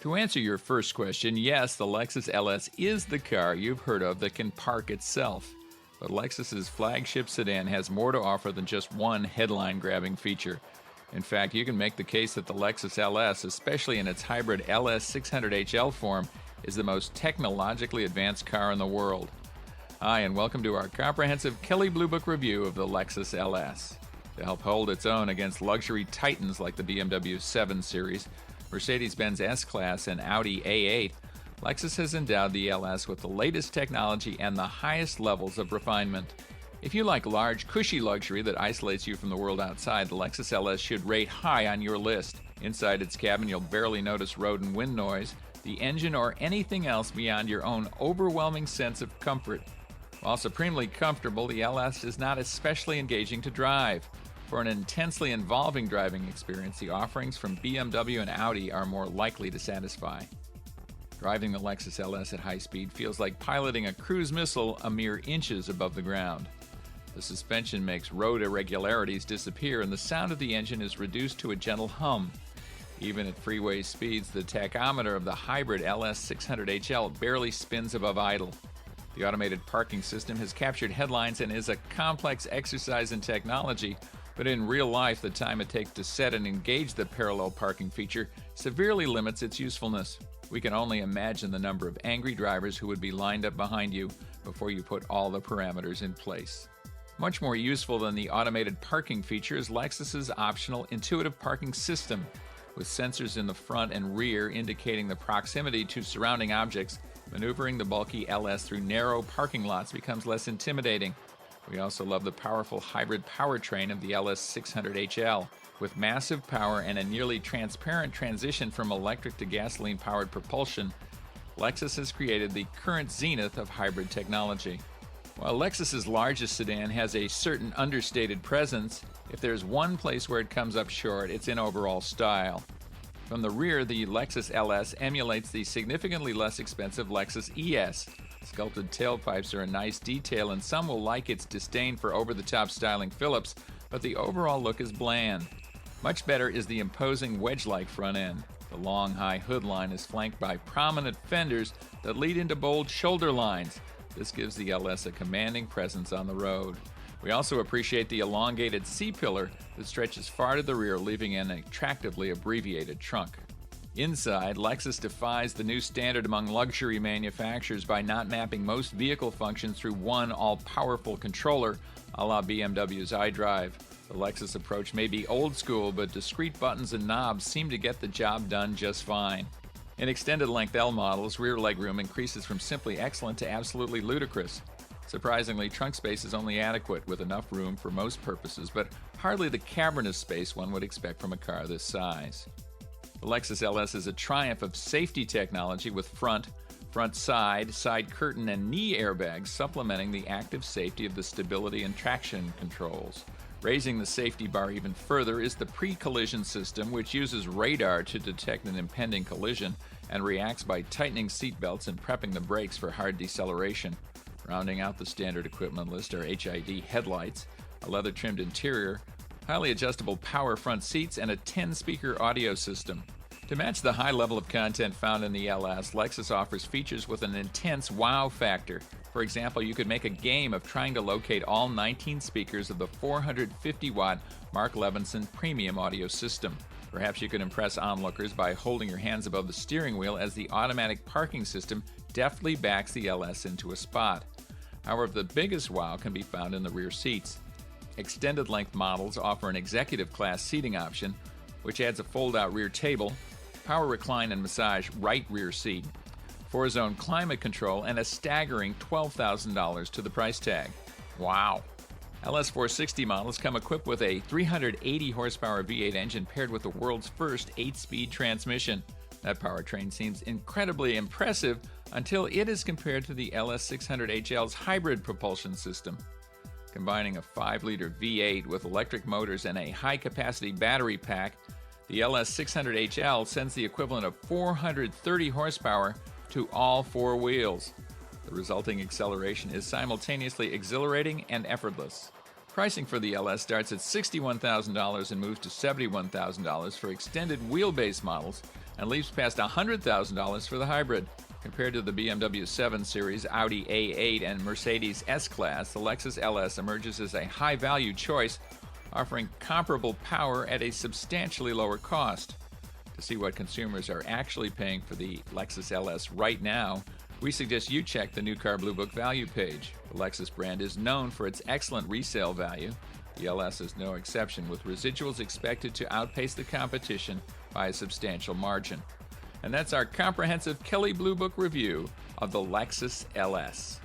To answer your first question, yes, the Lexus LS is the car you've heard of that can park itself. But Lexus's flagship sedan has more to offer than just one headline-grabbing feature. In fact, you can make the case that the Lexus LS, especially in its hybrid LS 600HL form, is the most technologically advanced car in the world. Hi, and welcome to our comprehensive Kelley Blue Book review of the Lexus LS. To help hold its own against luxury titans like the BMW 7 Series, Mercedes-Benz S-Class, and Audi A8, Lexus has endowed the LS with the latest technology and the highest levels of refinement. If you like large, cushy luxury that isolates you from the world outside, the Lexus LS should rate high on your list. Inside its cabin, you'll barely notice road and wind noise, the engine, or anything else beyond your own overwhelming sense of comfort. While supremely comfortable, the LS is not especially engaging to drive. For an intensely involving driving experience, the offerings from BMW and Audi are more likely to satisfy. Driving the Lexus LS at high speed feels like piloting a cruise missile a mere inches above the ground. The suspension makes road irregularities disappear, and the sound of the engine is reduced to a gentle hum. Even at freeway speeds, the tachometer of the hybrid LS 600HL barely spins above idle. The automated parking system has captured headlines and is a complex exercise in technology, but in real life, the time it takes to set and engage the parallel parking feature severely limits its usefulness. We can only imagine the number of angry drivers who would be lined up behind you before you put all the parameters in place. Much more useful than the automated parking feature is Lexus's optional intuitive parking system. With sensors in the front and rear indicating the proximity to surrounding objects, maneuvering the bulky LS through narrow parking lots becomes less intimidating. We also love the powerful hybrid powertrain of the LS 600HL. With massive power and a nearly transparent transition from electric to gasoline-powered propulsion, Lexus has created the current zenith of hybrid technology. While Lexus's largest sedan has a certain understated presence, if there's one place where it comes up short, it's in overall style. From the rear, the Lexus LS emulates the significantly less expensive Lexus ES. Sculpted tailpipes are a nice detail, and some will like its disdain for over-the-top styling Phillips, but the overall look is bland. Much better is the imposing wedge-like front end. The long, high hood line is flanked by prominent fenders that lead into bold shoulder lines. This gives the LS a commanding presence on the road. We also appreciate the elongated C-pillar that stretches far to the rear, leaving an attractively abbreviated trunk. Inside, Lexus defies the new standard among luxury manufacturers by not mapping most vehicle functions through one all-powerful controller, a la BMW's iDrive. The Lexus approach may be old school, but discrete buttons and knobs seem to get the job done just fine. In extended-length L models, rear legroom increases from simply excellent to absolutely ludicrous. Surprisingly, trunk space is only adequate, with enough room for most purposes, but hardly the cavernous space one would expect from a car this size. The Lexus LS is a triumph of safety technology with front side, side curtain, and knee airbags supplementing the active safety of the stability and traction controls. Raising the safety bar even further is the pre-collision system, which uses radar to detect an impending collision and reacts by tightening seatbelts and prepping the brakes for hard deceleration. Rounding out the standard equipment list are HID headlights, a leather-trimmed interior, highly adjustable power front seats, and a 10-speaker audio system. To match the high level of content found in the LS, Lexus offers features with an intense wow factor. For example, you could make a game of trying to locate all 19 speakers of the 450-watt Mark Levinson premium audio system. Perhaps you could impress onlookers by holding your hands above the steering wheel as the automatic parking system deftly backs the LS into a spot. However, the biggest wow can be found in the rear seats. Extended-length models offer an executive-class seating option, which adds a fold-out rear table, power recline and massage right rear seat, 4-zone climate control, and a staggering $12,000 to the price tag. Wow! LS 460 models come equipped with a 380 horsepower V8 engine paired with the world's first 8-speed transmission. That powertrain seems incredibly impressive until it is compared to the LS 600HL's hybrid propulsion system. Combining a 5-liter V8 with electric motors and a high-capacity battery pack, the LS 600HL sends the equivalent of 430 horsepower to all four wheels. The resulting acceleration is simultaneously exhilarating and effortless. Pricing for the LS starts at $61,000 and moves to $71,000 for extended wheelbase models and leaps past $100,000 for the hybrid. Compared to the BMW 7 Series, Audi A8, and Mercedes S-Class, the Lexus LS emerges as a high-value choice, offering comparable power at a substantially lower cost. To see what consumers are actually paying for the Lexus LS right now, we suggest you check the New Car Blue Book value page. The Lexus brand is known for its excellent resale value. The LS is no exception, with residuals expected to outpace the competition by a substantial margin. And that's our comprehensive Kelley Blue Book review of the Lexus LS.